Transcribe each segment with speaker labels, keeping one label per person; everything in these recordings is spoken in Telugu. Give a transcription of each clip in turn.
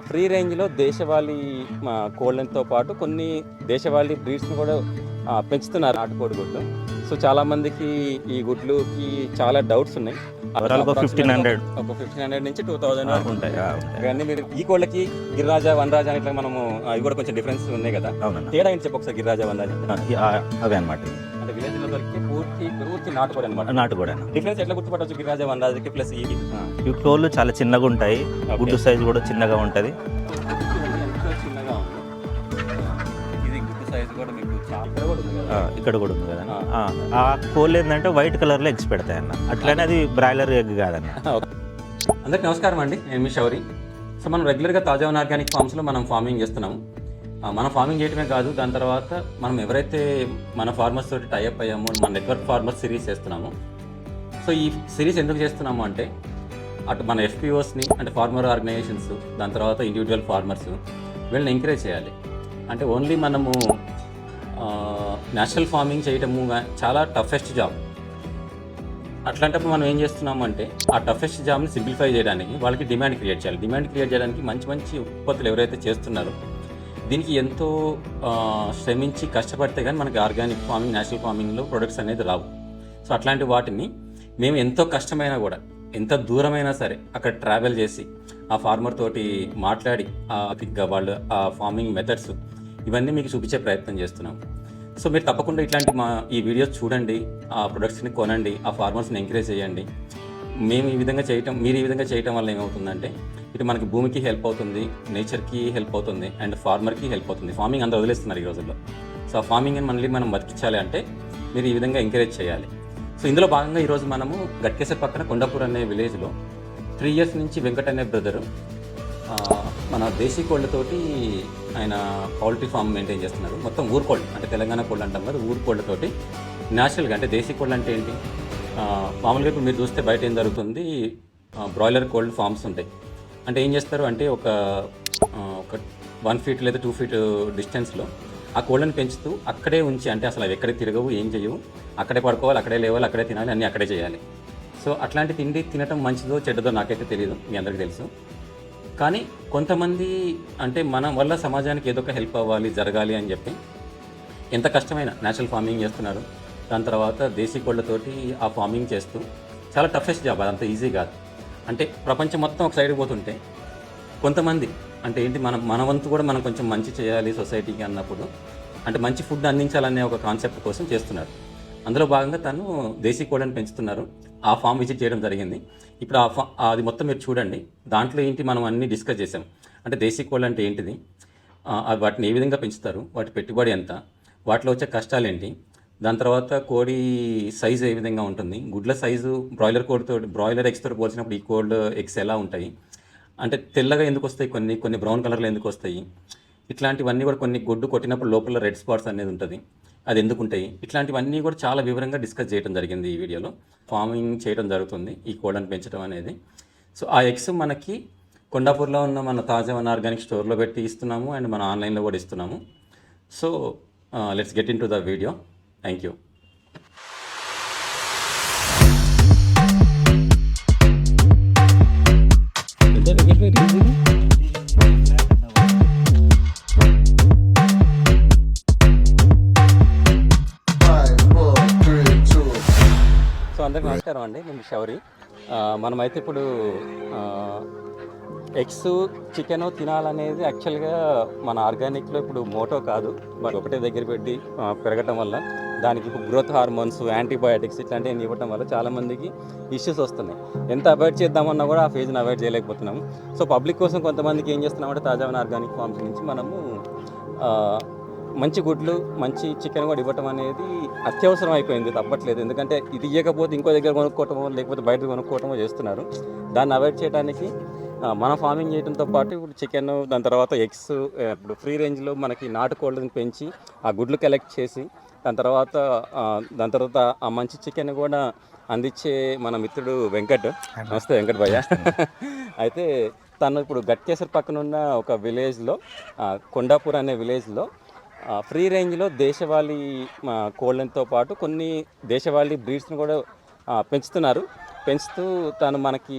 Speaker 1: ఫ్రీ రేంజ్‌లో దేశవాళీ కోళ్ళతో పాటు కొన్ని దేశవాళీ బ్రీడ్స్‌ని కూడా పెంచుతున్నారు నాటుకోడి గుడ్లు. సో, చాలామందికి ఈ గుడ్లుకి చాలా డౌట్స్ ఉన్నాయి.
Speaker 2: ఓవరాల్ ఒక 1500
Speaker 1: ఒక 1500 నుంచి 2000 వరకు
Speaker 2: ఉంటాయి.
Speaker 1: ఇవన్నీ మీరు ఈ కోళ్ళకి గిరిరాజా, వనరాజా ఇట్లా మనము ఇవి కూడా కొంచెం డిఫరెన్స్ ఉన్నాయి కదా.
Speaker 2: అవునన్నా.
Speaker 1: తేడా ఏంటి చెప్పు ఒకసారి గిరిరాజా, వనరాజా?
Speaker 2: అవే అనమాట.
Speaker 1: అంటే విలేజ్‌లో దొరికే పూర్తి నాటుకోడి అనమాట.
Speaker 2: నాటుకోడి.
Speaker 1: డిఫరెన్స్ ఎట్లా గుర్తుపట్టవచ్చు గిరిరాజా, వనరాజాకి ప్లస్ ఇవి?
Speaker 2: ఈ కోళ్ళు చాలా చిన్నగా ఉంటాయి. గుడ్డు సైజు కూడా చిన్నగా ఉంటుంది.
Speaker 1: ఎంతో చిన్నగా ఉంది. ఇది గుడ్డు సైజు కూడా మీకు
Speaker 2: ఇక్కడ కూడా ఉంది కదా. ఆ కోళ్ళు ఏంటంటే వైట్ కలర్లో ఎగ్స్ పెడతాయి అన్న. అట్లనే అది బ్రాయిలర్ ఎగ్ కాదన్న.
Speaker 1: అందరికి నమస్కారం అండి, నేను మీ శౌరి. సో మనం రెగ్యులర్గా తాజా ఆర్గానిక్ ఫార్మ్స్లో మనం ఫార్మింగ్ చేస్తున్నాము. మనం ఫార్మింగ్ చేయడమే కాదు, దాని తర్వాత మనం ఎవరైతే మన ఫార్మర్స్ తోటి టైఅప్ అయ్యామో మన నెట్వర్క్ ఫార్మర్స్ సిరీస్ చేస్తున్నాము. సో ఈ సిరీస్ ఎందుకు చేస్తున్నాము అంటే అటు మన ఎఫ్పిఓస్ని అంటే ఫార్మర్ ఆర్గనైజేషన్స్, దాని తర్వాత ఇండివిజువల్ ఫార్మర్స్ వీళ్ళని ఎంకరేజ్ చేయాలి. అంటే ఓన్లీ మనము నేచురల్ ఫార్మింగ్ చేయటము చాలా టఫెస్ట్ జాబ్. అట్లాంటప్పుడు మనం ఏం చేస్తున్నామంటే ఆ టఫెస్ట్ జాబ్ని సింప్లిఫై చేయడానికి వాళ్ళకి డిమాండ్ క్రియేట్ చేయాలి. డిమాండ్ క్రియేట్ చేయడానికి మంచి మంచి ఉత్పత్తులు ఎవరైతే చేస్తున్నారో దీనికి ఎంతో శ్రమించి కష్టపడితే కానీ మనకి ఆర్గానిక్ ఫార్మింగ్, నేచురల్ ఫార్మింగ్లో ప్రొడక్ట్స్ అనేది రావు. సో అట్లాంటి వాటిని మేము ఎంతో కష్టమైనా కూడా, ఎంత దూరమైనా సరే అక్కడ ట్రావెల్ చేసి ఆ ఫార్మర్ తోటి మాట్లాడి వాళ్ళు ఆ ఫార్మింగ్ మెథడ్స్ ఇవన్నీ మీకు చూపించే ప్రయత్నం చేస్తున్నాం. సో మీరు తప్పకుండా ఇట్లాంటి ఈ వీడియోస్ చూడండి, ఆ ప్రొడక్ట్స్ని కొనండి, ఆ ఫార్మర్స్ని ఎంకరేజ్ చేయండి. మీరు ఈ విధంగా చేయటం వల్ల ఏమవుతుందంటే ఇటు మనకి భూమికి హెల్ప్ అవుతుంది, నేచర్కి హెల్ప్ అవుతుంది, అండ్ ఫార్మర్కి హెల్ప్ అవుతుంది. ఫార్మింగ్ అందరూ వదిలేస్తున్నారు ఈ రోజుల్లో. సో ఆ ఫార్మింగ్ని మళ్ళీ మనం బతికించాలి అంటే మీరు ఈ విధంగా ఎంకరేజ్ చేయాలి. సో ఇందులో భాగంగా ఈరోజు మనము గట్కేసర్ పక్కన కొండాపూర్ అనే విలేజ్లో 3 years నుంచి వెంకట్ అనే బ్రదరు మన దేశీ కోళ్ళతోటి ఆయన పౌల్ట్రీ ఫామ్ మెయింటైన్ చేస్తున్నారు. మొత్తం ఊరుకోళ్ళు, అంటే తెలంగాణ కోళ్ళు అంటాం కదా, ఊరుకోళ్ళతోటి న్యాచురల్గా. అంటే దేశీ కోళ్ళు అంటే ఏంటి, మామూలుగా ఇప్పుడు మీరు చూస్తే బయట ఏం జరుగుతుంది, బ్రాయిలర్ కోల్డ్ ఫామ్స్ ఉంటాయి. అంటే ఏం చేస్తారు అంటే ఒక 1 feet లేదా 2 feet డిస్టెన్స్లో ఆ కోళ్ళని పెంచుతూ అక్కడే ఉంచి, అంటే అసలు అవి ఎక్కడే తిరగవు, ఏం చేయవు, అక్కడే పడుకోవాలి, అక్కడే లేవాలి, అక్కడే తినాలి, అన్నీ అక్కడే చేయాలి. సో అట్లాంటి తిండి తినటం మంచిదో చెడ్డదో నాకైతే తెలియదు, మీ అందరికీ తెలుసు. కానీ కొంతమంది అంటే మన వల్ల సమాజానికి ఏదో ఒక హెల్ప్ అవ్వాలి, జరగాలి అని చెప్పి ఎంత కష్టమైన నేచురల్ ఫార్మింగ్ చేస్తున్నారు. దాని తర్వాత దేశీ కోళ్ళతోటి ఆ ఫార్మింగ్ చేస్తూ చాలా టఫెస్ట్ జాబ్, అదంత ఈజీ కాదు. అంటే ప్రపంచం మొత్తం ఒక సైడ్ పోతుంటే కొంతమంది అంటే ఏంటి, మన వంతు కూడా మనం కొంచెం మంచి చేయాలి సొసైటీకి అన్నప్పుడు, అంటే మంచి ఫుడ్ అందించాలనే ఒక కాన్సెప్ట్ కోసం చేస్తున్నారు. అందులో భాగంగా తను దేశీ కోళ్ళని పెంచుతున్నారు. ఆ ఫామ్ విజిట్ చేయడం జరిగింది. ఇప్పుడు అది మొత్తం మీరు చూడండి. దాంట్లో ఏంటి మనం అన్నీ డిస్కస్ చేసాం. అంటే దేశీ కోళ్ళు అంటే ఏంటిది, వాటిని ఏ విధంగా పెంచుతారు, వాటి పెట్టుబడి ఎంత, వాటిలో వచ్చే కష్టాలు ఏంటి, దాని తర్వాత కోడి సైజు ఏ విధంగా ఉంటుంది, గుడ్ల సైజు బ్రాయిలర్ ఎగ్స్ తోటి పోల్చినప్పుడు ఈ కోల్డ్ ఎగ్స్ ఎలా ఉంటాయి, అంటే తెల్లగా ఎందుకు వస్తాయి, కొన్ని బ్రౌన్ కలర్లో ఎందుకు వస్తాయి, ఇట్లాంటివన్నీ కూడా, కొన్ని గుడ్డు కొట్టినప్పుడు లోపల రెడ్ స్పాట్స్ అనేది ఉంటుంది, అది ఎందుకు ఉంటాయి, ఇట్లాంటివన్నీ కూడా చాలా వివరంగా డిస్కస్ చేయడం జరిగింది ఈ వీడియోలో. ఫార్మింగ్ చేయడం జరుగుతుంది ఈ కోళ్ళని పెంచడం అనేది. సో ఆ ఎగ్స్ మనకి కొండాపూర్లో ఉన్న మన తాజా ఆర్గానిక్ స్టోర్లో పెట్టి ఇస్తున్నాము, అండ్ మన ఆన్లైన్లో కూడా ఇస్తున్నాము. So let's get in to the video. Thank you. So అందరికి నమస్కారం అండి, నేను శౌరి. మనమైతే ఇప్పుడు ఎగ్స్, చికెన్ తినాలనేది యాక్చువల్గా మన ఆర్గానిక్లో ఇప్పుడు మోటో కాదు, బట్ ఒకటే దగ్గర పెట్టి పెరగటం వల్ల దానికి ఇప్పుడు గ్రోత్ హార్మోన్స్, యాంటీబయాటిక్స్ ఇట్లాంటివి ఇవ్వటం వల్ల చాలామందికి ఇష్యూస్ వస్తున్నాయి. ఎంత అవాయిడ్ చేద్దామన్నా కూడా ఆ ఫేజ్ని అవాయిడ్ చేయలేకపోతున్నాము. సో పబ్లిక్ కోసం కొంతమందికి ఏం చేస్తున్నామంటే తాజా ఆర్గానిక్ ఫార్మ్స్ నుంచి మనము మంచి గుడ్లు, మంచి చికెన్ కూడా ఇవ్వటం అనేది అత్యవసరం అయిపోయింది, తప్పట్లేదు. ఎందుకంటే ఇది ఇవ్వకపోతే ఇంకో దగ్గర కొనుక్కోవటమో లేకపోతే బయట కొనుక్కోవటమో చేస్తున్నారు. దాన్ని అవాయిడ్ చేయడానికి మన ఫార్మింగ్ చేయడంతో పాటు ఇప్పుడు చికెన్, దాని తర్వాత ఎగ్స్, ఇప్పుడు ఫ్రీ రేంజ్లో మనకి నాటుకోళ్ళని పెంచి ఆ గుడ్లు కలెక్ట్ చేసి దాని తర్వాత ఆ మంచి చికెన్ కూడా అందించే మన మిత్రుడు వెంకట్. నమస్తే వెంకట్ భయ్య. అయితే తను ఇప్పుడు గట్కేసర్ పక్కన ఉన్న ఒక విలేజ్లో, కొండాపూర్ అనే విలేజ్లో ఫ్రీ రేంజ్లో దేశవాళీ కోళ్ళతో పాటు కొన్ని దేశవాళీ బ్రీడ్స్ని కూడా పెంచుతున్నారు. పెంచుతూ తను మనకి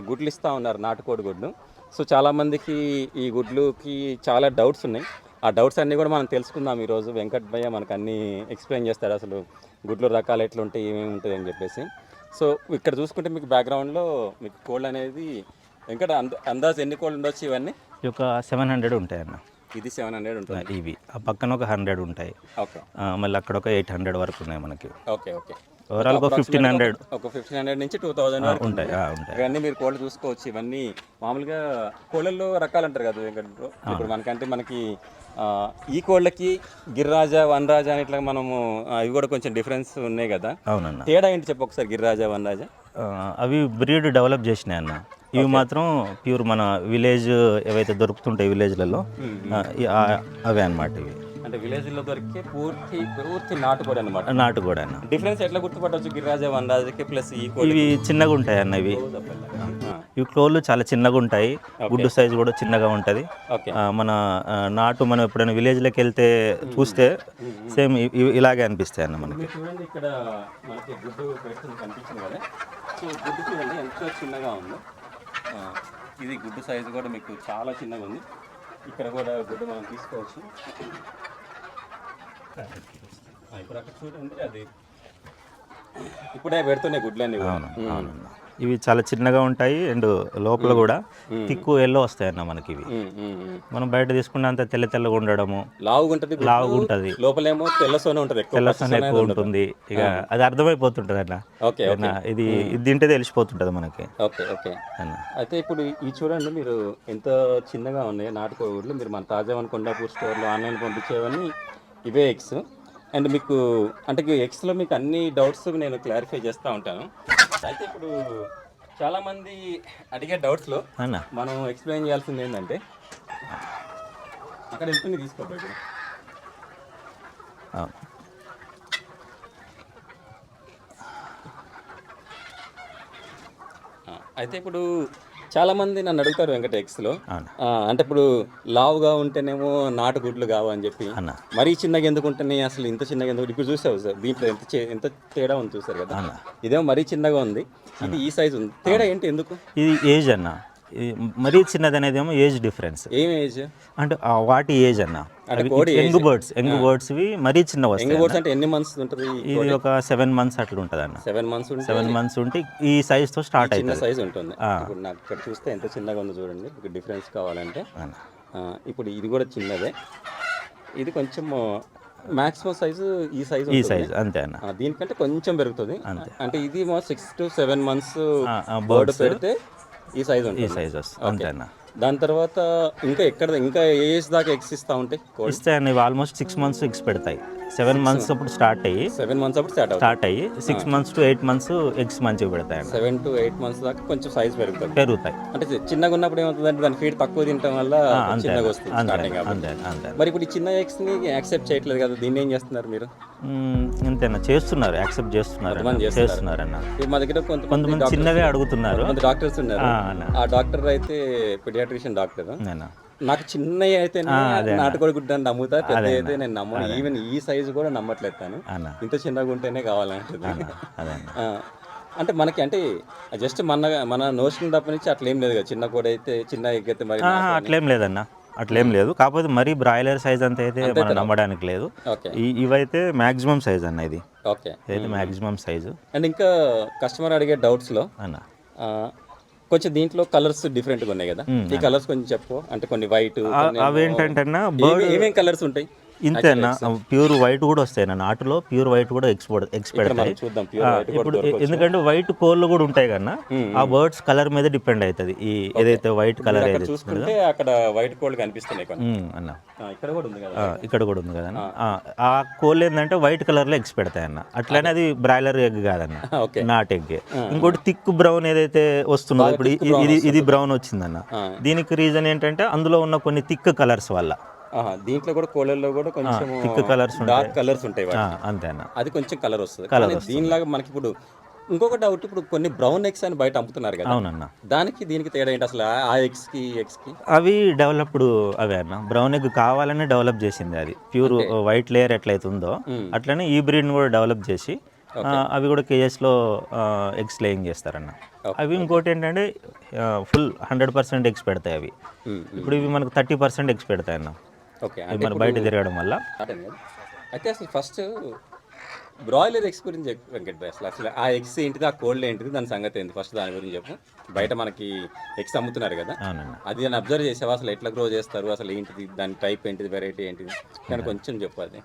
Speaker 1: గుడ్లు ఇస్తూ ఉన్నారు, నాటుకోడి గుడ్లు. సో చాలామందికి ఈ గుడ్లుకి చాలా డౌట్స్ ఉన్నాయి. ఆ డౌట్స్ అన్నీ కూడా మనం తెలుసుకుందాం ఈరోజు. వెంకట్ భయ్య మనకు అన్నీ ఎక్స్ప్లెయిన్ చేస్తాడు, అసలు గుడ్లు రకాలు ఎట్లుంటాయి, ఏమేమి ఉంటుంది అని చెప్పేసి. సో ఇక్కడ చూసుకుంటే మీకు బ్యాక్గ్రౌండ్లో మీకు కోళ్ళు అనేది వెంకట అందాజు ఎన్ని కోళ్ళు ఉండొచ్చు ఇవన్నీ?
Speaker 2: ఈ ఒక 700 ఉంటాయి అన్న.
Speaker 1: ఇది 700 ఉంటుంది.
Speaker 2: ఇవి ఆ పక్కన ఒక 100 ఉంటాయి.
Speaker 1: ఓకే
Speaker 2: మళ్ళీ అక్కడ ఒక 800 వరకు ఉన్నాయి మనకి.
Speaker 1: Okay okay.
Speaker 2: ఓవరాల్ ఒక 1500
Speaker 1: ఒక 1500 నుంచి 2000 వరకు
Speaker 2: ఉంటాయి. ఉంటాయి.
Speaker 1: ఇవన్నీ మీరు కోళ్ళు చూసుకోవచ్చు. ఇవన్నీ మామూలుగా కోళ్ళల్లో రకాలు అంటారు కదా వెంకట బ్రో. ఇప్పుడు మనకంటే మనకి ఈ కోళ్ళకి గిరిరాజా, వనరాజా అని ఇట్లా మనము ఇవి కూడా కొంచెం డిఫరెన్స్ ఉన్నాయి కదా.
Speaker 2: అవునన్న.
Speaker 1: తేడా ఏంటి చెప్పు ఒకసారి, గిరిరాజా, వనరాజా?
Speaker 2: అవి బ్రీడ్ డెవలప్ చేసినాయి అన్న. ఇవి మాత్రం ప్యూర్ మన విలేజ్ ఏవైతే దొరుకుతుంటాయి విలేజ్లలో అవే అన్నమాట. ఇవి
Speaker 1: అంటే విలేజ్లో దొరికే పూర్తి నాటుకోడి అనమాట.
Speaker 2: నాటుకోడి అన్న.
Speaker 1: డిఫరెన్స్ ఎట్లా గుర్తుపట్టవచ్చు గిరిరాజా, వనరాజాకి ప్లస్ ఈ కోడి?
Speaker 2: ఇవి చిన్నగా ఉంటాయి అన్న. ఇవి కోళ్ళు చాలా చిన్నగా ఉంటాయి. గుడ్డు సైజు కూడా చిన్నగా ఉంటుంది. మన నాటు మనం ఎప్పుడైనా విలేజ్లోకి వెళ్తే చూస్తే సేమ్ ఇలాగే అనిపిస్తాయి అన్న మనకి.
Speaker 1: చూడండి ఇక్కడ మనకి గుడ్డు పెడుతుంది కనిపించింది కదా. సో గుడ్డు చూడండి ఎంత చిన్నగా ఉందో. ఇది గుడ్డు సైజు కూడా మీకు చాలా చిన్నగా ఉంది. ఇక్కడ కూడా గుడ్డు మనం తీసుకోవచ్చు. ఇప్పుడు అక్కడ చూడండి, అది ఇప్పుడే పెడుతున్నాయి గుడ్లన్నీ.
Speaker 2: అవునన్నా. ఇవి చాలా చిన్నగా ఉంటాయి అండ్ లోపల కూడా తిక్కు ఎల్లో వస్తాయన్న మనకి. ఇవి మనం బయట తీసుకున్నంత తెల్లగా ఉండడము, లావుగా ఉంటుంది,
Speaker 1: లోపలేమో తెల్లసోనే ఉంటుంది,
Speaker 2: తెల్లసోనే ఎక్కువ ఉంటుంది. ఇక అది అర్థమైపోతుంటది అన్న. ఇది తింటే తెలిసిపోతుంటది మనకి.
Speaker 1: ఓకే ఓకే అన్న. అయితే ఇప్పుడు ఈ చూడండి, మీరు ఎంత చిన్నగా ఉన్నాయి నాటుకోగుడ్లు. మీరు మన తాజా కొండాపూర్ స్టోర్లో ఆన్లైన్ పంపించేవన్నీ ఇవే ఎగ్స్. అండ్ మీకు అంటే ఎగ్స్లో మీకు అన్ని డౌట్స్ నేను క్లారిఫై చేస్తూ ఉంటాను. అయితే ఇప్పుడు చాలామంది అడిగే డౌట్స్లో మనం ఎక్స్ప్లెయిన్ చేయాల్సింది ఏంటంటే, అక్కడ వెళ్తుంది తీసుకోబోయే. అయితే ఇప్పుడు చాలామంది నన్ను అడుగుతారు వెంకట ఎగ్స్లో, అంటే ఇప్పుడు లావుగా ఉంటేనేమో నాటుగుడ్లు కావని చెప్పి, మరీ చిన్నగా ఎందుకు ఉంటున్నాయి, అసలు ఇంత చిన్నగా ఎందుకు? ఇప్పుడు చూసావు సార్, దీంట్లో ఎంత తేడా ఉంది చూసారు కదా. ఇదేమో మరీ చిన్నగా ఉంది, ఇది ఈ సైజు ఉంది. తేడా ఏంటి, ఎందుకు?
Speaker 2: ఇది ఏజ్ అన్న. మరీ చిన్నది అనేది ఏమో ఏజ్ డిఫరెన్స్.
Speaker 1: ఏం ఏజ్ అంటే?
Speaker 2: వాటి ఏజ్ అన్న. యంగ్ బర్డ్స్ మరీ చిన్న వస్తాయి.
Speaker 1: అంటే ఎన్ని మంత్స్ ఉంటుంది?
Speaker 2: ఇది ఒక 7 months అట్లా ఉంటుంది అన్న. 7 months ఉంటే ఈ సైజ్ తో స్టార్ట్ అవుతుంది.
Speaker 1: సైజ్ ఉంటుంది. ఇప్పుడు నాకు ఇక్కడ చూస్తే ఎంత చిన్నగా ఉందో చూడండి. మీకు డిఫరెన్స్ కావాలంటే ఇప్పుడు ఇది కూడా చిన్నదే, ఇది కొంచెం మాక్సిమం సైజు ఈ సైజ్
Speaker 2: అంతే అన్న.
Speaker 1: దీనికంటే కొంచెం పెరుగుతుంది అంటే ఇది 6 to 7 months బర్డ్ పెడితే ఈ సైజ్
Speaker 2: వస్తుంది అంతే అన్న.
Speaker 1: దాని తర్వాత ఇంకా ఏ ఏజ్ దాకా ఎగ్స్ ఇస్తా ఉంటాయి?
Speaker 2: ఇస్తాయి ఆల్మోస్ట్ 6 months ఎగ్స్ పెడతాయి. 7 months అప్పుడు స్టార్ట్ అయ్యి
Speaker 1: 7 months అప్పుడు స్టార్ట్ అయ్యి
Speaker 2: 6 months to 8 months ఎగ్స్ మంచిగా పెడతాయి.
Speaker 1: 7 to 8 months దాకా కొంచెం సైజ్ పెరుగుతాయి. అంటే చిన్నగా ఉన్నప్పుడు ఏమవుతుందంటే దాని ఫీడ్ తక్కువ తినడం వల్ల చిన్నగా వస్తుంది స్టార్టింగ్. మరి ఇప్పుడు ఈ చిన్న ఎగ్స్ ని యాక్సెప్ట్ చేయట్లేదు కదా, దీన్ని ఏం చేస్తున్నారు మీరు?
Speaker 2: అంతేనా, చేస్తున్నారు, యాక్సెప్ట్ చేస్తున్నారు అన్న.
Speaker 1: మా దగ్గర
Speaker 2: కొంతమంది చిన్నవే అడుగుతున్నారు.
Speaker 1: డాక్టర్స్ ఉన్నారు. ఆ డాక్టర్ అయితే పిడియాట్రిషియన్ డాక్టర్. నాకు చిన్న అయితే నాటుకోడి గుడ్డ అని నమ్ముతా, పెద్ద అయితే నేను నమ్మను. ఈవెన్ ఈ సైజు కూడా నమ్మట్లేదు తాను. ఇంత చిన్నగా ఉంటేనే కావాలంటుంది. అంటే మనకి అంటే జస్ట్ మన నోషన్ తప్ప నుంచి అట్లేం లేదు కదా, చిన్న కోడి అయితే చిన్న ఎగ్ అయితే మరి
Speaker 2: అట్లేం లేదన్న. అట్లేం లేదు, కాకపోతే మరీ బ్రాయిలర్ సైజ్ అంతా అయితే మనం నమ్మడానికి లేదు. ఇవైతే మాక్సిమం సైజ్ అన్న. ఇది అయితే మాక్సిమం సైజు.
Speaker 1: అండ్ ఇంకా కస్టమర్ అడిగే డౌట్స్లో అన్న కొంచెం దీంట్లో కలర్స్ డిఫరెంట్గా ఉన్నాయి కదా, ఈ కలర్స్ కొంచెం చెప్పు. అంటే కొన్ని వైట్,
Speaker 2: అవేంటంటే
Speaker 1: ఏమేమి కలర్స్ ఉంటాయి?
Speaker 2: ఇంతే అన్న. ప్యూర్ వైట్ కూడా వస్తాయి అన్న. నాటులో ప్యూర్ వైట్ కూడా ఎగ్స్ పెడతాయి. ఇప్పుడు ఎందుకంటే వైట్ కోళ్ళు కూడా ఉంటాయి కన్నా, ఆ బర్డ్స్ కలర్ మీద డిపెండ్ అవుతుంది. ఈ ఏదైతే వైట్ కలర్
Speaker 1: చూసుకుంటే అక్కడ వైట్ కోళ్ళు కనిపిస్తున్నాయి
Speaker 2: అన్న.
Speaker 1: ఇక్కడ కూడా
Speaker 2: ఉంది కదా. ఆ కోళ్ళు ఏంటంటే వైట్ కలర్ లో ఎగ్స్ పెడతాయి అన్న. అట్లనే అది బ్రాయిలర్ ఎగ్ కాదన్న, నాట్ ఎగ్. ఇంకోటి థిక్ బ్రౌన్ ఏదైతే వస్తుందో, ఇప్పుడు ఇది బ్రౌన్ వచ్చిందన్న. దీనికి రీజన్ ఏంటంటే అందులో ఉన్న కొన్ని థిక్ కలర్స్ వల్ల.
Speaker 1: దీంట్లో కూడా కోళ్ళల్లో కూడా కొంచెం
Speaker 2: థిక్ కలర్స్,
Speaker 1: డార్క్ కలర్స్ ఉంటాయి
Speaker 2: అంతే అన్న.
Speaker 1: అది కొంచెం కలర్ వస్తుంది. దీనిలాగా మనకి ఇప్పుడు ఇంకొక డౌట్, ఇప్పుడు కొన్ని బ్రౌన్ ఎగ్స్ అని బయట అమ్ముతున్నారు కదా.
Speaker 2: అవునన్న.
Speaker 1: దీనికి తేడా ఏంటి అసలు? ఆ ఎగ్స్ కి
Speaker 2: అవి డెవలప్డ్ అవే అన్న. బ్రౌన్ ఎగ్ కావాలని డెవలప్ చేసింది అది. ప్యూర్ వైట్ లేయర్ ఎట్లయితే ఉందో అట్లనే ఈ బ్రీడ్ కూడా డెవలప్ చేసి అవి కూడా కేజెస్లో ఎగ్స్ లేయింగ్ చేస్తారన్న. అవి ఇంకోటి ఏంటంటే ఫుల్ 100% ఎగ్స్ పెడతాయి అవి. ఇప్పుడు ఇవి మనకు 30% ఎగ్స్ పెడతాయి అన్న.
Speaker 1: ఓకే.
Speaker 2: ఇవి మన బయట తిరగడం వల్ల.
Speaker 1: అయితే అసలు ఫస్ట్ బ్రాయిలర్ ఎగ్స్ గురించి చెప్పు వెంకట్ భాయ్. అసలు ఆ ఎగ్స్ ఏంటిది, ఆ కోల్డ్ ఏంటిది, దాని సంగతి ఏంటి, ఫస్ట్ దాని గురించి చెప్పు. బయట మనకి ఎగ్స్ అమ్ముతున్నారు కదా,
Speaker 2: అవునన్న.
Speaker 1: అది నేను అబ్జర్వ్ చేసావా, అసలు ఎట్లా గ్రో చేస్తారు, అసలు ఏంటిది, దాని టైప్ ఏంటిది, వెరైటీ ఏంటిది, దాని కొంచెం చెప్పు. అది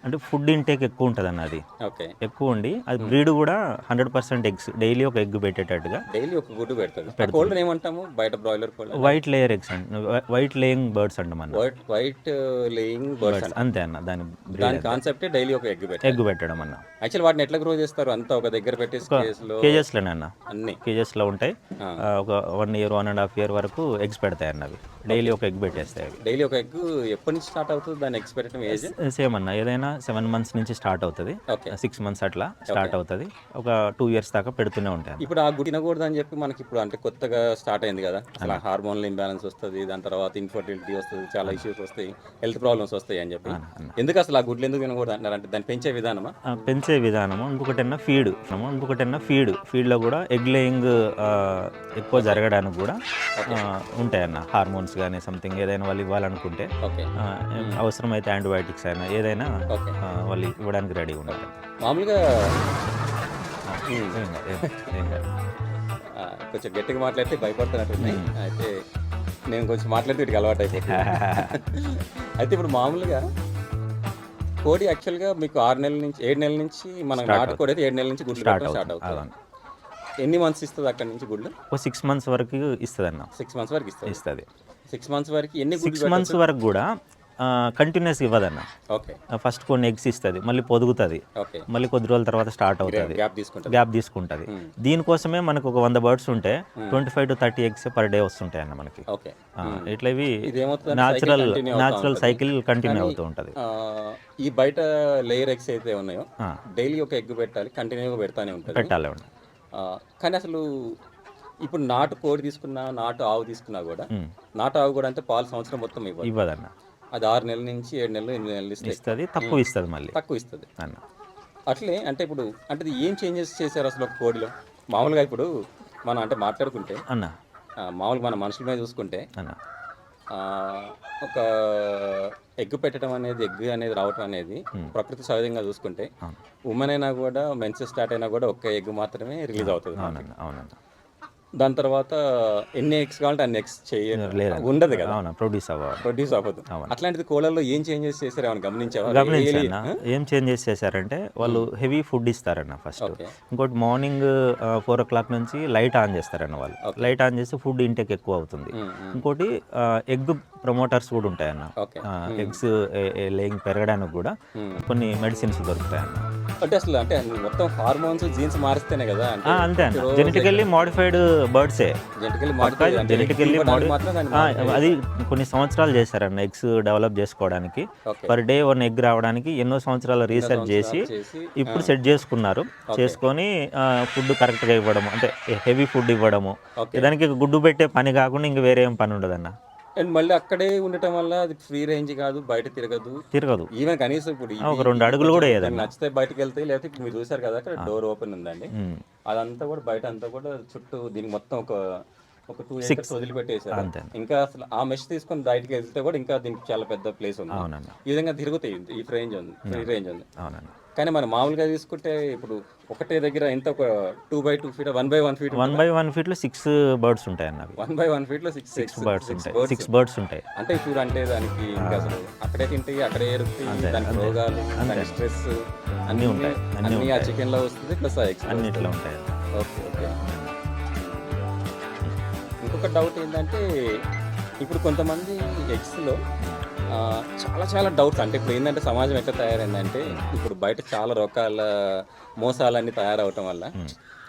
Speaker 2: అంటే ఫుడ్ ఇంటేక్ ఎక్కువ ఉంటుంది అన్న. అది
Speaker 1: ఓకే.
Speaker 2: ఎక్కువ ఉండి అది బ్రీడ్ కూడా 100% ఎగ్స్ డైలీ ఒక ఎగ్ పెట్టేటట్టుగా
Speaker 1: డైలీ ఒక గుడ్డు పెడుతుంది. కోల్డ్ ఏమంటాము బయట, broiler cold
Speaker 2: white layer eggs అండి, వైట్ లేయింగ్ బర్డ్స్ అంటాం అన్న.
Speaker 1: వైట్ లేయింగ్ బర్డ్స్
Speaker 2: అంతే అన్న.
Speaker 1: దాని కాన్సెప్టే డైలీ ఒక ఎగ్
Speaker 2: పెట్టడం అన్న.
Speaker 1: యాక్చువల్ వాటిని ఎట్లా గ్రో చేస్తారు, అంతా ఒక దగ్గర పెట్టేసి
Speaker 2: కేజెస్లోనే అన్న.
Speaker 1: అన్ని
Speaker 2: కేజెస్లో ఉంటాయి. ఒక 1 year 1.5 year వరకు ఎగ్స్ పెడతాయి అన్న. అవి డైలీ ఒక ఎగ్ పెట్టేస్తాయి. అవి
Speaker 1: డైలీ ఒక ఎగ్ ఎప్పటి నుంచి స్టార్ట్ అవుతుంది దాన్ని ఎగ్స్ పెట్టడం ఏజ్?
Speaker 2: సేమ్ అన్న, ఏదైనా 7 months నుంచి స్టార్ట్ అవుతుంది. 6 months అట్లా స్టార్ట్ అవుతుంది. ఒక 2 years దాకా పెడుతూనే ఉంటాయి.
Speaker 1: ఇప్పుడు ఆ గుడ్డు తినకూడదు అని చెప్పి మనకి ఇప్పుడు అంటే కొత్తగా స్టార్ట్ అయింది కదా, అసలు హార్మోనల్ ఇంబ్యాలెన్స్ వస్తుంది, దాని తర్వాత ఇన్ఫర్టిలిటీ వస్తుంది, చాలా ఇష్యూస్ వస్తాయి, హెల్త్ ప్రాబ్లమ్స్ వస్తాయి అని చెప్పి ఎందుకు అసలు ఆ గుడ్లు ఎందుకు తినకూడదు అంటారు? అంటే దాన్ని పెంచే విధానమా?
Speaker 2: పెంచే విధానము. ఇంకొకటన్నా ఫీడ్లో కూడా ఎగ్ లేయింగ్ ఎక్కువ జరగడానికి కూడా ఉంటాయన్న. హార్మోన్స్ కానీ సంథింగ్ ఏదైనా వాళ్ళు ఇవ్వాలనుకుంటే అవసరమైతే యాంటీబయాటిక్స్ అయినా ఏదైనా వాళ్ళు ఇవ్వడానికి రెడీ ఉండాలి.
Speaker 1: మామూలుగా కొంచెం గట్టిగా మాట్లాడితే భయపడుతున్నట్టున్నాయి. అయితే నేను కొంచెం మాట్లాడితే వీటికి అలవాటు అయిపోతుంది. అయితే ఇప్పుడు మామూలుగా కోడి యాక్చువల్గా మీకు 6 నెలల నుంచి 7 నెలల నుంచి మన నాటుకోడి అయితే 7 నెలల నుంచి గుడ్లు స్టార్ట్ అవుతుంది. ఎన్ని మంత్స్ ఇస్తుంది అక్కడ నుంచి గుడ్లు?
Speaker 2: 6 months వరకు ఇస్తుంది అన్న.
Speaker 1: 6 months వరకు ఇస్తుంది. 6 months వరకు ఎన్ని
Speaker 2: 6 months వరకు కూడా కంటిన్యూస్ ఇవ్వదన్న.
Speaker 1: ఓకే.
Speaker 2: ఫస్ట్ కొన్ని ఎగ్స్ ఇస్తుంది, మళ్ళీ పొదుగుతుంది, మళ్ళీ కొద్ది రోజుల తర్వాత స్టార్ట్ అవుతుంది, గ్యాప్ తీసుకుంటుంది. దీనికోసమే మనకు ఒక 100 birds ఉంటే 25 to 30 eggs పర్ డే వస్తుంటాయి అన్న మనకి. ఇట్లా ఇవి న్యాచురల్ సైకిల్ కంటిన్యూ అవుతూ ఉంటుంది.
Speaker 1: ఈ బయట లేయర్ ఎగ్స్ అయితే ఉన్నాయో డైలీ ఒక ఎగ్ పెట్టాలి, కంటిన్యూగా పెడతానే
Speaker 2: పెట్టాలి.
Speaker 1: కానీ అసలు ఇప్పుడు నాటు కోడి తీసుకున్నా, నాటు ఆవు తీసుకున్నా కూడా, నాటు ఆవు కూడా అంటే పాలు సంవత్సరం మొత్తం ఇవ్వదన్న. అది 6 నెలల నుంచి 7 నెలలు 8 నెలలు ఇస్తుంది. తక్కువ ఇస్తుంది అన్న. అట్లే అంటే ఇప్పుడు అంటే ఏం చేంజెస్ చేశారు అసలు ఒక కోడిలో? మామూలుగా ఇప్పుడు మనం అంటే మాట్లాడుకుంటే
Speaker 2: అన్న,
Speaker 1: మామూలుగా మన మనుషుల మీద చూసుకుంటే
Speaker 2: అన్న,
Speaker 1: ఒక ఎగ్ పెట్టడం అనేది, ఎగ్ అనేది రావటం అనేది ప్రకృతి సహజంగా చూసుకుంటే ఉమెన్ అయినా కూడా, మెన్సెస్ స్టార్ట్ అయినా కూడా ఒక్క ఎగ్ మాత్రమే రిలీజ్ అవుతుంది.
Speaker 2: అవునన్నా.
Speaker 1: దాని తర్వాత ఎన్ని ఎగ్స్ కావాలంటే అన్ని ఎగ్స్ ఉండదు కదా,
Speaker 2: ప్రొడ్యూస్ అవ్వదు.
Speaker 1: అట్లాంటిది కోళ్ళల్లో ఏం చేంజెస్ చేశారు ఏమైనా గమనించావా?
Speaker 2: ఏం చేంజెస్ చేశారంటే వాళ్ళు హెవీ ఫుడ్ ఇస్తారన్న ఫస్ట్. ఇంకోటి మార్నింగ్ 4 o'clock నుంచి లైట్ ఆన్ చేస్తారన్న. వాళ్ళు లైట్ ఆన్ చేస్తే ఫుడ్ ఇంటేక్ ఎక్కువ అవుతుంది. ఇంకోటి ఎగ్ ప్రమోటర్స్ కూడా ఉంటాయన్న. ఎగ్స్ లేయింగ్ పెరగడానికి కూడా కొన్ని మెడిసిన్స్ దొరుకుతాయన్న.
Speaker 1: అంటే అసలు అంటే మొత్తం హార్మోన్స్ జీన్స్ మారిస్తేనే కదా?
Speaker 2: అంతే అన్న. జెనెటికల్లీ మోడిఫైడ్ బర్డ్సే. అది కొన్ని సంవత్సరాలు చేశారన్న ఎగ్స్ డెవలప్ చేసుకోవడానికి. పర్ డే 1 egg రావడానికి ఎన్నో సంవత్సరాల రీసెర్చ్ చేసి ఇప్పుడు సెట్ చేసుకొని ఫుడ్ కరెక్ట్గా ఇవ్వడము, అంటే హెవీ ఫుడ్ ఇవ్వడము. దానికి గుడ్డు పెట్టే పని కాకుండా ఇంక వేరే ఏం పని ఉండదన్న.
Speaker 1: అండ్ మళ్ళీ అక్కడే ఉండటం వల్ల అది ఫ్రీ రేంజ్ కాదు, బయట తిరగదు. ఈవెన్ కనీసం ఇప్పుడు
Speaker 2: ఒక 2 అడుగులు కూడా
Speaker 1: నచ్చితే బయటకు వెళ్తాయి, లేకపోతే ఇప్పుడు మీరు చూసారు కదా అక్కడ డోర్ ఓపెన్ ఉందండి, అదంతా కూడా బయట అంతా కూడా చుట్టూ దీనికి మొత్తం ఒక 2 acres వదిలిపెట్టేసారు. ఇంకా అసలు ఆ మెష్ తీసుకొని బయటకి వెళ్తే కూడా ఇంకా దీనికి చాలా పెద్ద ప్లేస్ ఉంది. ఈ విధంగా తిరుగుతాయి. ఈ రేంజ్ ఉంది, ఫ్రీ రేంజ్ ఉంది. కానీ మనం మామూలుగా తీసుకుంటే ఇప్పుడు ఒకటే దగ్గర ఎంత ఒక 2 by 2 feet 1 by 1 feet
Speaker 2: 1 by 1 feet లో 6 birds ఉంటాయి అన్న.
Speaker 1: 1 by 1 feet లో 6
Speaker 2: birds ఉంటాయి. 6 birds ఉంటాయి.
Speaker 1: అంటే ఇప్పుడు అంటే దానికి ఇంకా అసలు అక్కడే తింటాయి, అక్కడే ఎరుగుతాయి, దానికి రోగాలు, దానికి స్ట్రెస్ అన్నీ ఉంటాయి. అన్నీ ఆ చికెన్ లో వస్తుంది, ప్లస్ ఆ ఎగ్స్
Speaker 2: అన్నిట్లో ఉంటాయి.
Speaker 1: ఓకే. ఇంకొక డౌట్ ఏంటంటే ఇప్పుడు కొంతమంది ఎగ్స్లో చాలా డౌట్స్. అంటే ఇప్పుడు ఏంటంటే సమాజం ఎట్లా తయారైందంటే ఇప్పుడు బయట చాలా రకాల మోసాలన్నీ తయారవటం వల్ల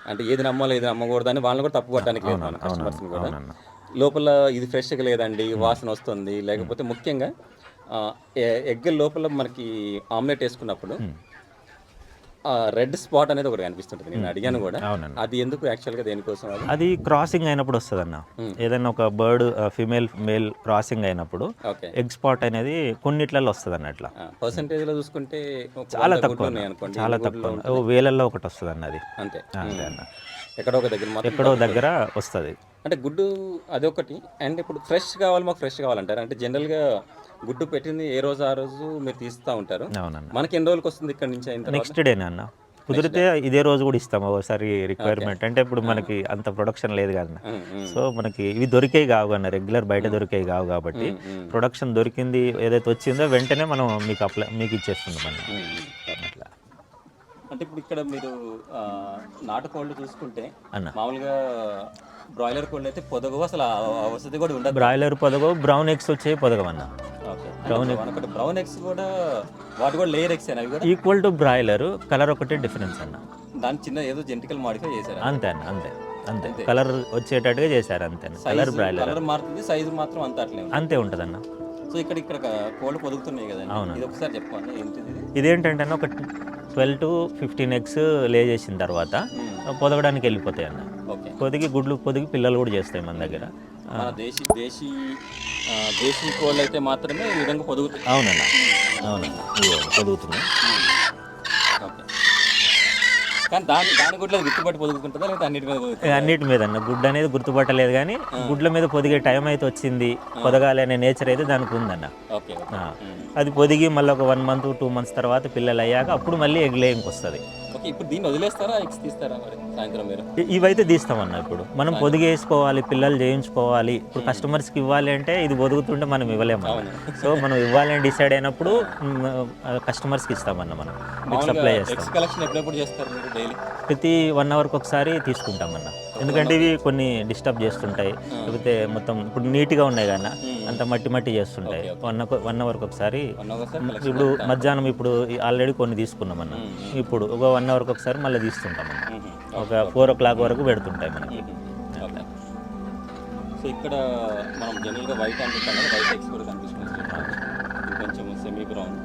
Speaker 1: అంటే ఏది నమ్మాలో ఏది నమ్మకూడదు అని వాళ్ళని కూడా తప్పు పట్టడానికి లేదు మన కస్టమర్స్ని కూడా. లోపల ఇది ఫ్రెష్గా లేదండి, వాసన వస్తుంది, లేకపోతే ముఖ్యంగా ఎగ్ లోపల మనకి ఆమ్లెట్ వేసుకున్నప్పుడు రెడ్ స్పాట్ అనేది ఒకటి కనిపిస్తుంటుంది, నేను అడిగాను కూడా.
Speaker 2: అవునండి.
Speaker 1: అది ఎందుకు యాక్చువల్గా, దేనికోసం అది?
Speaker 2: అది క్రాసింగ్ అయినప్పుడు వస్తుంది అన్న. ఏదైనా ఒక బర్డ్ ఫీమేల్ మేల్ క్రాసింగ్ అయినప్పుడు
Speaker 1: ఓకే.
Speaker 2: ఎగ్ స్పాట్ అనేది కొన్నిట్లలో వస్తుంది అన్న. అట్లా
Speaker 1: పర్సంటేజ్లో చూసుకుంటే
Speaker 2: చాలా తక్కువ
Speaker 1: ఉన్నాయి అనుకోండి,
Speaker 2: చాలా తక్కువ వేలల్లో ఒకటి వస్తుంది అన్న. అది
Speaker 1: అంతే.
Speaker 2: అంతే అన్న.
Speaker 1: ఎక్కడో ఒక దగ్గర మాత్రం
Speaker 2: ఎక్కడో దగ్గర వస్తుంది.
Speaker 1: అంటే గుడ్డు అదొకటి. అండ్ ఇప్పుడు ఫ్రెష్ కావాలి, మాకు ఫ్రెష్ కావాలంటారు. అంటే జనరల్గా గుడ్డు పెట్టింది ఏ రోజు ఆ రోజు మీరు తీస్తూ ఉంటారు.
Speaker 2: అవునన్న.
Speaker 1: మనకి ఎన్ని రోజులకి వస్తుంది ఇక్కడ నుంచి అయిన తర్వాత?
Speaker 2: నెక్స్ట్ డేనే అన్న. కుదిరితే ఇదే రోజు కూడా ఇస్తాం ఒకసారి రిక్వైర్మెంట్. అంటే ఇప్పుడు మనకి అంత ప్రొడక్షన్ లేదు కదా. సో మనకి ఇవి దొరికేవి కావు అన్న, రెగ్యులర్ బయట దొరికేవి కావు కాబట్టి ప్రొడక్షన్ దొరికింది ఏదైతే వచ్చిందో వెంటనే మనం మీకు ఇచ్చేస్తున్నాం అన్న. అట్లా.
Speaker 1: అంటే ఇప్పుడు ఇక్కడ మీరు నాటుకోళ్ళు చూసుకుంటే
Speaker 2: అన్న,
Speaker 1: మామూలుగా బ్రాయిలర్ కోళ్ళు అయితే పొదగవు, అసలు ఆ వసతి కూడా ఉండదు.
Speaker 2: బ్రాయిలర్ పొదగవు, బ్రౌన్ ఎగ్స్ వచ్చేవి పొదగవన్న.
Speaker 1: బ్రౌన్ ఎగ్స్ కూడా, వాటి కూడా లేయర్ ఎగ్స్ అవి కూడా
Speaker 2: ఈక్వల్ టు బ్రాయిలర్, కలర్ ఒకటే డిఫరెన్స్ అన్న.
Speaker 1: దాని చిన్న ఏదో జెనెటికల్ మాడిఫై చేశారు
Speaker 2: అంతే అన్న. అంతే అంతే కలర్ వచ్చేటట్టుగా చేశారు అంతే. కలర్ బ్రాయిలర్
Speaker 1: కలర్ మారుతుంది, సైజు మాత్రం అంత అట్లే
Speaker 2: అంతే ఉంటుంది అన్న.
Speaker 1: సో ఇక్కడ కోళ్ళు పొదుగుతున్నాయి కదండి.
Speaker 2: అవును.
Speaker 1: ఇది ఒకసారి చెప్పండి ఏంటిది?
Speaker 2: ఇదేంటంటే ఒక 12 to 15 ఎగ్స్ లే చేసిన తర్వాత పొదగడానికి వెళ్ళిపోతాయి అన్న.
Speaker 1: ఓకే.
Speaker 2: గుడ్లు పొదిగి పిల్లలు కూడా చేస్తాయి మన దగ్గర.
Speaker 1: మన దేశీ కోళ్ళు అయితే మాత్రమే ఈ విధంగా పొదుగుతాయి.
Speaker 2: అవునన్నా. అవునన్నా, పొదుగుతున్నాయి.
Speaker 1: ఓకే. కానీ దాని గుడ్ల గుర్తుపట్టి పొదుగుతుంటుందా, లేదా అన్నిటి మీద పొదుగుతుందా?
Speaker 2: అన్నిటి మీద అన్న. గుడ్డు అనేది గుర్తుపట్టలేదు కానీ గుడ్ల మీద పొదిగే టైం అయితే వచ్చింది, పొదగాలి అనే నేచర్ అయితే దానికి ఉందన్న.
Speaker 1: ఓకే.
Speaker 2: అది పొదిగి మళ్ళీ ఒక 1 month 2 months తర్వాత పిల్లలు అయ్యాక అప్పుడు మళ్ళీ ఎగ్ లేయింగ్కి వస్తుంది.
Speaker 1: ఓకే. ఇప్పుడు దీన్ని వదిలేస్తారా, ఎగ్స్ తీస్తారా మరి సాయంత్రం మీరు?
Speaker 2: ఇవైతే తీస్తామన్న. ఇప్పుడు మనం పొదిగేసుకోవాలి, పిల్లలు చేయించుకోవాలి. ఇప్పుడు కస్టమర్స్కి ఇవ్వాలి అంటే ఇది పొదుగుతుంటే మనం ఇవ్వలేము. సో మనం ఇవ్వాలని డిసైడ్ అయినప్పుడు కస్టమర్స్కి ఇస్తామన్న. మనం సప్లై చేస్తాం.
Speaker 1: ఎగ్స్ కలెక్షన్ ఎప్పుడెప్పుడు చేస్తారు మీరు డైలీ?
Speaker 2: ప్రతి 1 hourకి ఒకసారి తీసుకుంటామన్న. ఎందుకంటే ఇవి కొన్ని డిస్టర్బ్ చేస్తుంటాయి, లేకపోతే మొత్తం ఇప్పుడు నీట్గా ఉన్నాయి కానీ అంత మట్టి చేస్తుంటాయి. 1 hourకి ఒకసారి. ఇప్పుడు మధ్యాహ్నం ఇప్పుడు ఆల్రెడీ కొన్ని తీసుకున్నామన్న. ఇప్పుడు ఒక 1 hourకి ఒకసారి మళ్ళీ తీస్తుంటామన్న. ఒక 4 o'clock వరకు పెడుతుంటాయి మనకి.
Speaker 1: సో ఇక్కడ మనం జనరల్గా వైట్ అనుకుంటాం కదా, వైట్ ఎగ్స్ కూడా కనిపిస్తుంది. ఇది కొంచెం సెమీ బ్రౌన్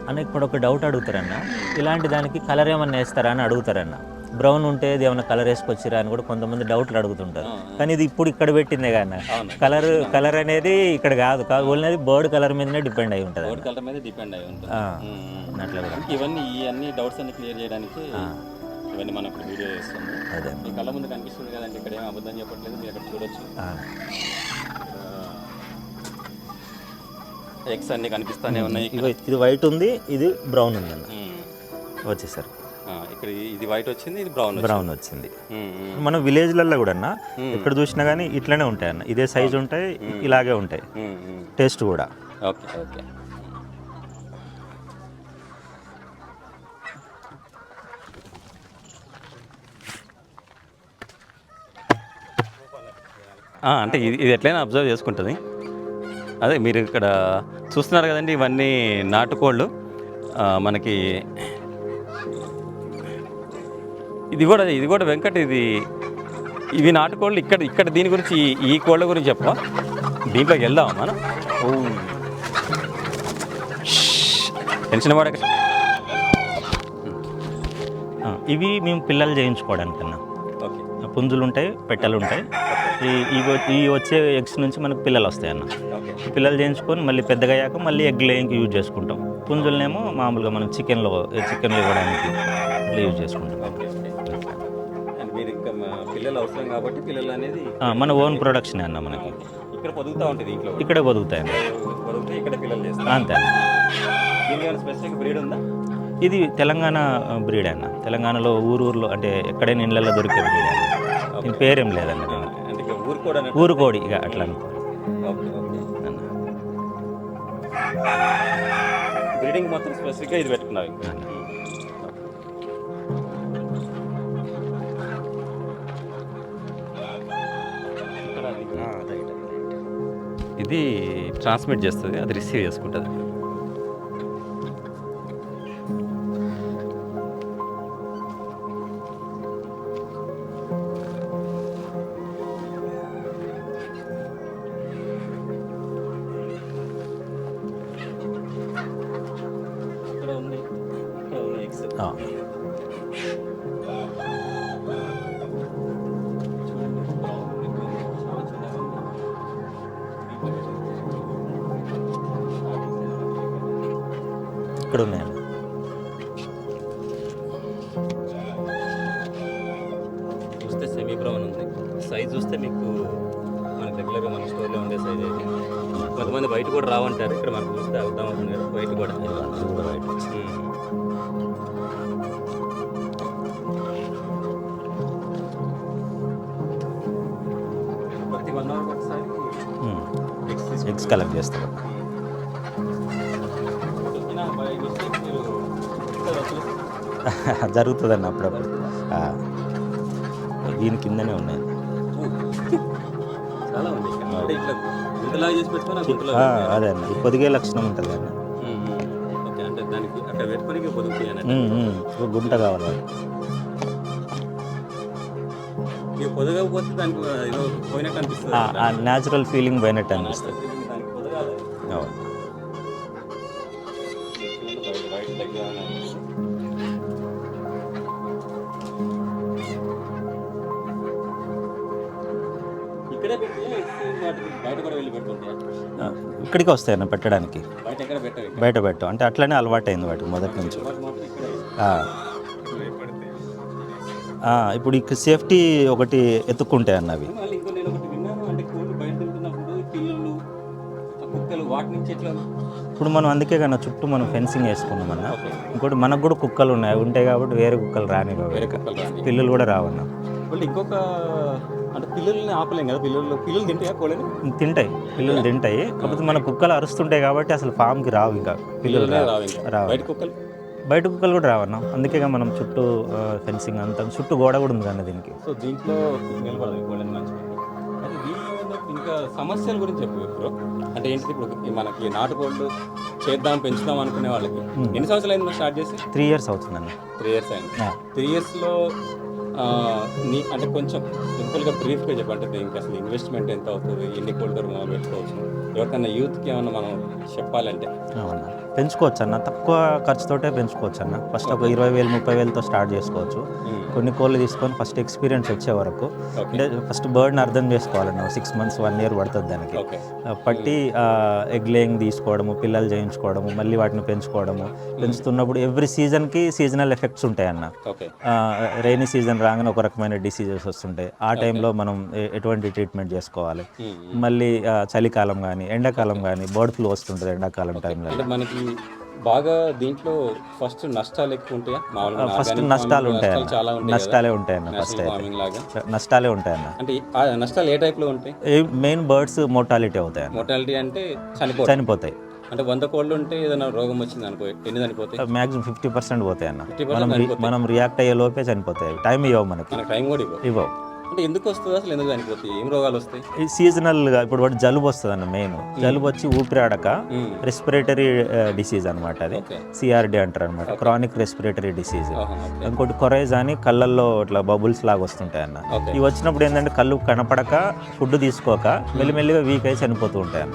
Speaker 2: అన్న. ఇప్పుడు ఒక డౌట్ అడుగుతారన్న, ఇలాంటి దానికి కలర్ ఏమన్నా వేస్తారా అని అడుగుతారన్న. బ్రౌన్ ఉంటే ఇది ఏమన్నా కలర్ వేసుకొచ్చిరా అని కూడా కొంతమంది డౌట్లు అడుగుతుంటారు. కానీ ఇది ఇప్పుడు ఇక్కడ పెట్టిందే కానీ కలర్ అనేది ఇక్కడ కాదు, ఓన్లీ బర్డ్ కలర్ మీదనే డిపెండ్ అయి ఉంటుంది.
Speaker 1: బర్డ్ కలర్ మీద డిపెండ్ అయి ఉంటుంది.
Speaker 2: అట్లా కూడా
Speaker 1: ఇవన్నీ డౌట్స్ అన్ని క్లియర్ చేయడానికి ఇవన్నీ మనం ఇప్పుడు వీడియో చేస్తాము.
Speaker 2: అదే
Speaker 1: మీ కళ్ళ ముందు కనిపిస్తుంది కదండి, ఇక్కడ ఏం అబద్ధం చెప్పట్లేదు, మీరు అక్కడ చూడొచ్చు. ఎగ్స్ అన్ని కనిపిస్తానే ఉన్నాయి.
Speaker 2: ఇది వైట్ ఉంది, ఇది బ్రౌన్ ఉంది అన్న. వచ్చేసరికి
Speaker 1: ఇక్కడ ఇది వైట్ వచ్చింది, ఇది బ్రౌన్ వచ్చింది.
Speaker 2: మన విలేజ్లలో కూడా అన్న ఎక్కడ చూసినా కానీ ఇట్లనే ఉంటాయి అన్న. ఇదే సైజు ఉంటాయి, ఇలాగే ఉంటాయి, టేస్ట్ కూడా.
Speaker 1: ఓకే. ఓకే. అంటే ఇది ఎట్లయినా అబ్జర్వ్ చేసుకుంటుంది. అదే మీరు ఇక్కడ చూస్తున్నారు కదండి, ఇవన్నీ నాటుకోళ్ళు. మనకి ఇది కూడా వెంకట్, ఇవి నాటుకోళ్ళు. ఇక్కడ దీని గురించి, ఈ కోళ్ళ గురించి చెప్పవా? దీంట్లోకి వెళ్దామా మనం? టెన్షన్ పడక.
Speaker 2: ఇవి మేము పిల్లలు చేయించుకోవడానికన్నా. పుంజులు ఉంటాయి, పెట్టెలు ఉంటాయి. ఈ వచ్చే ఎగ్స్ నుంచి మనకు పిల్లలు వస్తాయి అన్న. పిల్లలు చేయించుకొని మళ్ళీ పెద్దగా అయ్యాక మళ్ళీ ఎగ్ లేయింగ్కి యూజ్ చేసుకుంటాం. పుంజులనేమో మామూలుగా మనం చికెన్లో ఇవ్వడానికి యూజ్ చేసుకుంటాం.
Speaker 1: పిల్లలు అవసరం కాబట్టి పిల్లలు అనేది
Speaker 2: మన ఓన్ ప్రొడక్షన్ అన్న. మనకి
Speaker 1: ఇక్కడ పొదుగుతూ ఉంటుంది,
Speaker 2: ఇక్కడే పొదుగుతాయి.
Speaker 1: ఇక్కడ పిల్లలు చేస్తారు
Speaker 2: అంతే.
Speaker 1: స్పెసిఫిక్ బ్రీడ్ ఉందా?
Speaker 2: ఇది తెలంగాణ బ్రీడ్ అన్న. తెలంగాణలో ఊర్లో అంటే ఎక్కడైనా ఇళ్ళల్లో దొరికే బ్రీడ్ అన్న. దీని పేరేం లేదన్న. ఊరుకోడి ఇక అట్లా
Speaker 1: బ్రీడింగ్ మాత్రం స్పెసిఫిక్గా ఇది పెట్టుకున్నావు. ఇది ట్రాన్స్మిట్ చేస్తుంది, అది రిసీవ్ చేసుకుంటుంది.
Speaker 2: ఇక్కడ ఉన్నాయన్న.
Speaker 1: చూస్తే సెమీ బ్రౌన్ ఉంది. సైజ్ చూస్తే మీకు మనకి రెగ్యులర్గా మన స్టోర్లో ఉండే సైజ్ అయితే కొంతమంది వైట్ కూడా రావంటారు. ఇక్కడ మనకు చూస్తే అర్థం అవుతుంది కదా, వైట్ కూడా వైట్. ప్రతి 1 అవర్ ఒకసారి
Speaker 2: ఎగ్స్ కలెక్ట్ చేస్తారు. జరుగుతుందన్న అప్పుడప్పుడు. దీని కిందనే ఉన్నాయి.
Speaker 1: చాలా ఉంది. అంటే ఇట్లా గుంటలాగా చేసి పెట్టుకొని
Speaker 2: అదే అన్న, ఈ పొదిగే లక్షణం ఉంటుంది అన్న.
Speaker 1: ఓకే, అంటే దానికి అక్కడ పెట్టుకొని పొదుగుతాయి అన్నట్టు.
Speaker 2: గుంట కావాలి.
Speaker 1: ఇక పొదగకపోతే దానికి ఏదో పోయినట్టు అనిపిస్తుంది.
Speaker 2: న్యాచురల్ ఫీలింగ్ పోయినట్టు అనిపిస్తుంది.
Speaker 1: దానికి పొదగాలి.
Speaker 2: అవును.
Speaker 1: వైట్ దగ్గర ఇక్కడే పెట్టి బయట కూడా వెళ్ళి పెట్టుకుంటాయి.
Speaker 2: ఇక్కడికి వస్తాయన్న పెట్టడానికి.
Speaker 1: బయట ఎక్కడ పెట్టాలి?
Speaker 2: బయట పెట్టు అంటే అట్లనే అలవాటైంది వాటికి మొదటి నుంచి. ఇప్పుడు ఇక సేఫ్టీ ఒకటి ఎత్తుక్కుంటాయి అన్న అవి.
Speaker 1: ఇంకో నేను ఒకటి విన్నాను, అంటే కోళ్ళు బయట వెళ్తున్నప్పుడు పిల్లలు కుక్కలు వాటి నుంచి ఎట్లా?
Speaker 2: ఇప్పుడు మనం అందుకే కన్నా చుట్టూ మనం ఫెన్సింగ్ వేసుకున్నాం అన్న. ఇంకోటి మనకు కూడా కుక్కలు ఉన్నాయి, ఉంటాయి కాబట్టి వేరే కుక్కలు రాని, పిల్లలు కూడా రావన్న.
Speaker 1: ఇంకొక అంటే పిల్లల్ని ఆపలేం కదా, పిల్లలు తింటాయా కోళ్ళని?
Speaker 2: తింటాయి, పిల్లలు తింటాయి. కాకపోతే మన కుక్కలు అరుస్తుంటాయి కాబట్టి అసలు ఫామ్కి రావు, ఇంకా పిల్లలు రావు. బయట కుక్కలు కూడా రావన్నా. అందుకే మనం చుట్టూ ఫెన్సింగ్ అంతా, చుట్టూ గోడ కూడా ఉంది అన్న దీనికి.
Speaker 1: సో దీంట్లో ఇంకా సమస్యల గురించి చెప్పు ఇప్పుడు. అంటే ఏంటి ఇప్పుడు మనకి నాటుకోళ్ళు చేద్దాం పెంచుదాం అనుకునే వాళ్ళకి ఎన్ని సంవత్సరాలు అయింది స్టార్ట్ చేసి?
Speaker 2: 3 years అవుతుందండి.
Speaker 1: 3 years అయింది. 3 yearsలో అంటే కొంచెం సింపుల్గా బ్రీఫ్గా చెప్పంటే దీనికి అసలు ఇన్వెస్ట్మెంట్ ఎంత అవుతుంది, ఎన్ని కోళ్ళతో మనం పెట్టుకోవచ్చు, ఎవరికైనా యూత్కి ఏమన్నా మనం చెప్పాలంటే?
Speaker 2: అవునా, పెంచుకోవచ్చు అన్న, తక్కువ ఖర్చుతోటే పెంచుకోవచ్చు అన్న. ఫస్ట్ ఒక 20,000 30,000తో స్టార్ట్ చేసుకోవచ్చు. కొన్ని కోళ్ళు తీసుకొని ఫస్ట్ ఎక్స్పీరియన్స్ వచ్చే వరకు, అంటే ఫస్ట్ బర్డ్ని అర్థం చేసుకోవాలన్న. 6 months 1 year పడుతుంది దానికి. పట్టి ఎగ్ లేయింగ్ తీసుకోవడము, పిల్లలు చేయించుకోవడము, మళ్ళీ వాటిని పెంచుకోవడము. పెంచుతున్నప్పుడు ఎవ్రీ సీజన్కి సీజనల్ ఎఫెక్ట్స్ ఉంటాయి అన్న. రైనీ సీజన్ రాగానే ఒక రకమైన డిసీజెస్ వస్తుంటాయి. ఆ టైంలో మనం ఎటువంటి ట్రీట్మెంట్ చేసుకోవాలి. మళ్ళీ చలికాలం కానీ ఎండాకాలం కానీ బర్డ్ ఫ్లూ వస్తుంటుంది ఎండాకాలం టైంలో.
Speaker 1: మనకి బాగా దీంట్లో ఫస్ట్ నష్టాలు ఎక్కువ ఉంటాయా?
Speaker 2: ఫస్ట్ నష్టాలు ఉంటాయి, నష్టాలే ఉంటాయన్న. ఫస్ట్ నష్టాలే ఉంటాయన్న.
Speaker 1: అంటే నష్టాలు ఏ టైప్లో ఉంటాయి?
Speaker 2: మెయిన్ బర్డ్స్ మోర్టాలిటీ అవుతాయి.
Speaker 1: మోర్టాలిటీ అంటే చనిపోతాయి. అంటే 100 కోళ్ళు ఉంటే ఏదైనా రోగం వచ్చింది అనుకో, ఎన్ని చనిపోతాయి?
Speaker 2: మ్యాక్సిమం 50% పోతాయి అన్న. మనం రియాక్ట్ అయ్యే లోపే చనిపోతాయి. టైం ఇవ్వవు మనకి,
Speaker 1: టైం కూడా ఇవ్వవు. అంటే ఎందుకు వస్తుంది అసలు, ఎందుకు చనిపోతాయి, ఏం రోగాలు వస్తాయి?
Speaker 2: ఈ సీజనల్గా ఇప్పుడు వాటి జలుబు వస్తుంది అన్న. మెయిన్ జలుబు వచ్చి ఊపిరాడక రెస్పిరేటరీ డిసీజ్ అనమాట. అది CRD అంటారు అనమాట, క్రానిక్ రెస్పిరేటరీ డిసీజ్. ఇంకోటి కొరైజ్ అని కళ్ళల్లో ఇట్లా బబుల్స్ లాగా వస్తుంటాయి అన్న. ఇవి వచ్చినప్పుడు ఏంటంటే కళ్ళు కనపడక ఫుడ్ తీసుకోక మెల్లిమెల్లిగా వీక్ అయి చనిపోతూ ఉంటాయి అన్న.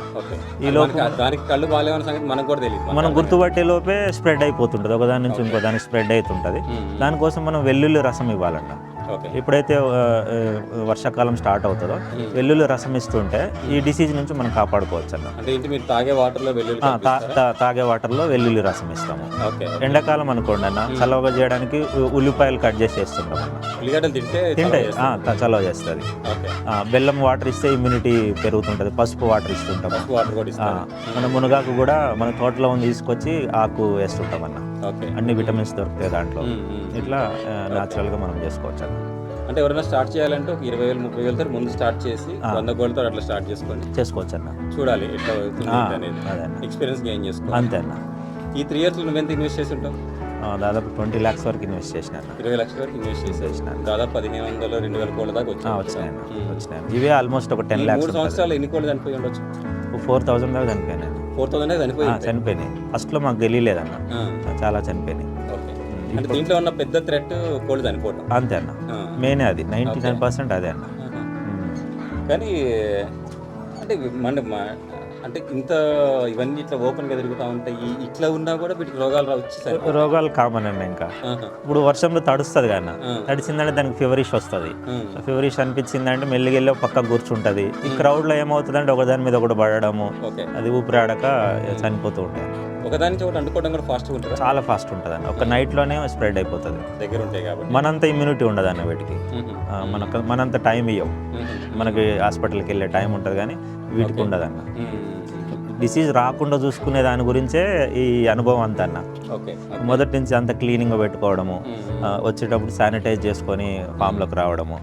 Speaker 2: ఈ లోపు
Speaker 1: దానికి కళ్ళు బాగాలేవన్న సంగతి మనకు కూడా తెలియదు.
Speaker 2: మనం గుర్తుపట్టే లోపే స్ప్రెడ్ అయిపోతుంటుంది, ఒకదాని నుంచి ఇంకో దానికి స్ప్రెడ్ అవుతుంటుంది. దానికోసం మనం వెల్లుల్లి రసం ఇవ్వాలన్న. ఎప్పుడైతే వర్షాకాలం స్టార్ట్ అవుతుందో వెల్లుల్లి రసం ఇస్తుంటే ఈ డిసీజ్ నుంచి మనం కాపాడుకోవచ్చు అన్న.
Speaker 1: తాగే
Speaker 2: వాటర్లో వెల్లుల్లి రసం ఇస్తాము. ఎండాకాలం అనుకోండి అన్న, చలవగా చేయడానికి ఉల్లిపాయలు కట్ చేసి వేస్తుంటాం అన్న. తింటే చలవ చేస్తుంది. బెల్లం వాటర్ ఇస్తే ఇమ్యూనిటీ పెరుగుతుంటుంది. పసుపు వాటర్ ఇస్తుంటాం. మన మునగాకు కూడా మన తోటలో తీసుకొచ్చి ఆకు వేస్తుంటాం అన్న. అన్ని విటమిన్స్ దొరుకుతాయి దాంట్లో. ఇట్లా న్యాచురల్గా మనం చేసుకోవచ్చు అన్న.
Speaker 1: అంటే ఎవరైనా స్టార్ట్ చేయాలంటే ఒక 20,000 30,000 ముందు స్టార్ట్ చేసి 100 కోళ్ళతో అట్లా స్టార్ట్
Speaker 2: చేసుకోవచ్చు అన్న.
Speaker 1: చూడాలి ఎట్లా అనేది, ఎక్స్పీరియన్స్ గెయిన్ చేసుకోవాలి.
Speaker 2: అంతే అన్న.
Speaker 1: ఈ 3 years నువ్వెంత ఇన్వెస్ట్ చేసి ఉంటావు?
Speaker 2: దాదాపు 20 lakhs వరకు ఇన్వెస్ట్ చేసిన.
Speaker 1: 20 లక్షల వరకు ఇన్వెస్ట్ చేసిన. దాదాపు 1,500 2,000 కోళ్ళ దాకా
Speaker 2: వచ్చినాయి. ఇవే ఆల్మోస్ట్ ఒక 10 lakhs.
Speaker 1: 3 సంవత్సరాలు ఎన్ని కోళ్ళు చనిపోయి ఉండొచ్చు?
Speaker 2: 4,000 దాకా చనిపోయినాయి.
Speaker 1: 4,000 దాకా
Speaker 2: చనిపోయినాయి. ఫస్ట్లో మాకు తెలియలేదన్న, చాలా చనిపోయినాయి.
Speaker 1: అంటే దీంట్లో ఉన్న పెద్ద థ్రెట్ కోళ్ళు చనిపోవడం.
Speaker 2: అంతే అన్న, మెయిన్ అది 99% అదే అన్న.
Speaker 1: కానీ అంటే అంటే ఇంత ఇవన్నీ ఇట్లా ఓపెన్గా తిరుగుతూ ఉంటాయి, ఇట్లా ఉన్నా కూడా వీటికి రోగాలు వచ్చేసాయి.
Speaker 2: రోగాలు కామన్ అన్న. ఇంకా ఇప్పుడు వర్షంలో తడుస్తుంది కానీ తడిచిందంటే దానికి ఫీవరిష్ వస్తుంది. ఫీవరిష్ అనిపించిందంటే మెల్లిగెళ్ళి పక్క కూర్చుంటుంది. ఈ క్రౌడ్లో ఏమవుతుందంటే ఒకదాని మీద ఒకటి పడడము, అది ఊపిరాడక చనిపోతూ ఉంటాయి.
Speaker 1: ఒకదానికి ఒకటి అంటుకోవడం కూడా ఫాస్ట్గా ఉంటుంది,
Speaker 2: చాలా ఫాస్ట్ ఉంటుంది అన్న. ఒక నైట్లోనే స్ప్రెడ్ అయిపోతుంది.
Speaker 1: దగ్గర ఉంటాయి కాబట్టి
Speaker 2: మనంత ఇమ్యూనిటీ ఉండదు అన్న వీటికి. మనంత టైం ఇవ్వం. మనకి హాస్పిటల్కి వెళ్ళే టైం ఉంటుంది కానీ వీటికి ఉండదు అన్న. డిసీజ్ రాకుండా చూసుకునే దాని గురించే ఈ అనుభవం అంతా అన్న. మొదటి నుంచి అంత క్లీనింగ్గా పెట్టుకోవడము, వచ్చేటప్పుడు శానిటైజ్ చేసుకొని ఫామ్లోకి రావడము,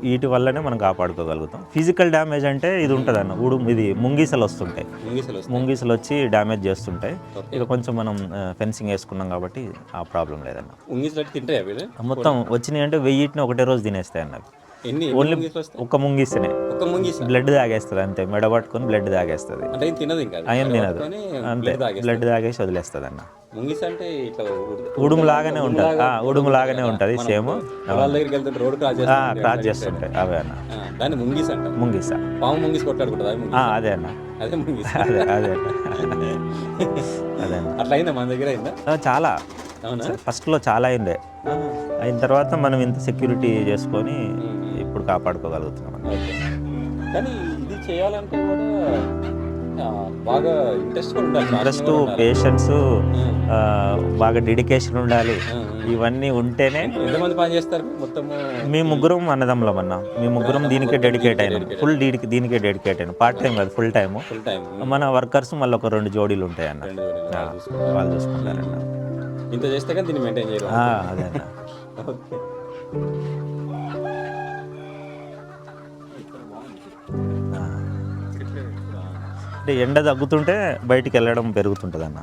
Speaker 2: వీటి వల్లనే మనం కాపాడుకోగలుగుతాం. ఫిజికల్ డ్యామేజ్ అంటే ఇది ఉంటుంది అన్న. ఇది ముంగీసలు వస్తుంటాయి, ముంగీసలు వచ్చి డ్యామేజ్ చేస్తుంటాయి. ఇక కొంచెం మనం ఫెన్సింగ్ వేసుకున్నాం కాబట్టి ఆ ప్రాబ్లం లేదన్న. మొత్తం వచ్చినాయి అంటే 1000 ఒకటే రోజు తినేస్తాయి అన్నవి. ఓన్లీ ఒక ముంగిస్తేనే బ్లడ్ తాగేస్తుంది అంతే. మెడ పట్టుకొని బ్లడ్ తాగేస్తుంది, ఏం తినదు అంతే. బ్లడ్ తాగేసి వదిలేస్తుంది అన్న. ఉడుము లాగానే ఉంటుంది, ఉడుము లాగానే ఉంటుంది సేమ్. క్రాస్ చేస్తుంటాయి అవే అన్న. ముంగిస అదే అన్న. అదే అన్న. చాలా ఫస్ట్లో చాలా అయిందే. అయిన తర్వాత మనం ఇంత సెక్యూరిటీ చేసుకొని ఇప్పుడు కాపాడుకోగలుగుతున్నాం.
Speaker 1: కానీ ఇది చేయాలంటే కూడా బాగా
Speaker 2: ఇంట్రెస్ట్, పేషెన్స్, బాగా డెడికేషన్ ఉండాలి. ఇవన్నీ ఉంటేనే.
Speaker 1: ఎంతమంది పని చేస్తారు మొత్తం?
Speaker 2: మేము ముగ్గురం అన్నదమ్ములం అన్న. మేము ముగ్గురం దీనికే డెడికేట్ అయినాం. ఫుల్ దీనికే డెడికేట్ అయినాం. పార్ట్ టైం కాదు, ఫుల్ టైము. మన వర్కర్స్ మళ్ళీ ఒక 2 జోడీలు ఉంటాయి అన్న, వాళ్ళు చూసుకుంటారన్న.
Speaker 1: ఇంత చేస్తే కానీ దీన్ని మెయింటైన్ చేయాలి.
Speaker 2: అదే అన్న. అంటే ఎండ తగ్గుతుంటే బయటికి వెళ్ళడం పెరుగుతుంటుంది అన్న.